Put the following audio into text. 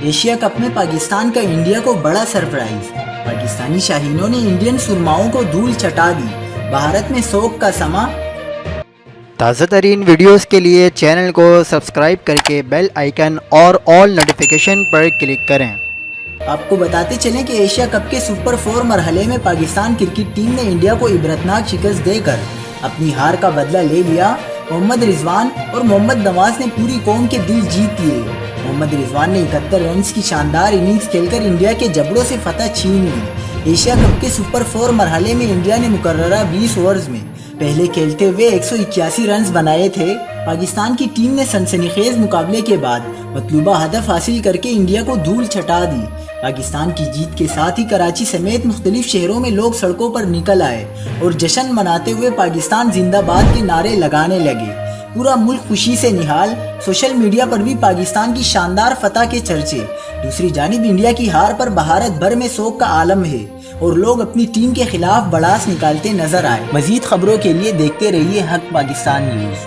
Asia cup میں پاکستان کا India کو بڑا سرپرائز، پاکستانی شاہینوں نے انڈین سرماؤں کو دھول چٹا دی، بھارت میں سوگ کا سما۔ تازہ ترین ویڈیوز کے لیے چینل کو سبسکرائب کر کے بیل آئیکن اور آل نوٹیفیکیشن پر کلک کریں۔ آپ کو بتاتے چلیں کہ ایشیا کپ کے سپر 4 مرحلے میں پاکستان کرکٹ ٹیم نے انڈیا کو عبرتناک شکست دے کر اپنی ہار کا بدلہ لے لیا۔ محمد رضوان اور محمد نواز نے پوری قوم کے دل جیت لیے۔ محمد رضوان نے 71 رنز کی شاندار اننگز کھیل کر انڈیا کے جبڑوں سے فتح چھین لی۔ ایشیا کپ کے سپر 4 مرحلے میں انڈیا نے مقررہ 20 اوورز میں پہلے کھیلتے ہوئے 181 رنز بنائے تھے۔ پاکستان کی ٹیم نے سنسنی خیز مقابلے کے بعد مطلوبہ ہدف حاصل کر کے انڈیا کو دھول چٹا دی۔ پاکستان کی جیت کے ساتھ ہی کراچی سمیت مختلف شہروں میں لوگ سڑکوں پر نکل آئے اور جشن مناتے ہوئے پاکستان زندہ باد کے نعرے لگانے لگے۔ پورا ملک خوشی سے نہال، سوشل میڈیا پر بھی پاکستان کی شاندار فتح کے چرچے۔ دوسری جانب انڈیا کی ہار پر بھارت بھر میں سوگ کا عالم ہے اور لوگ اپنی ٹیم کے خلاف بڑاس نکالتے نظر آئے۔ مزید خبروں کے لیے دیکھتے رہیے حق پاکستان نیوز۔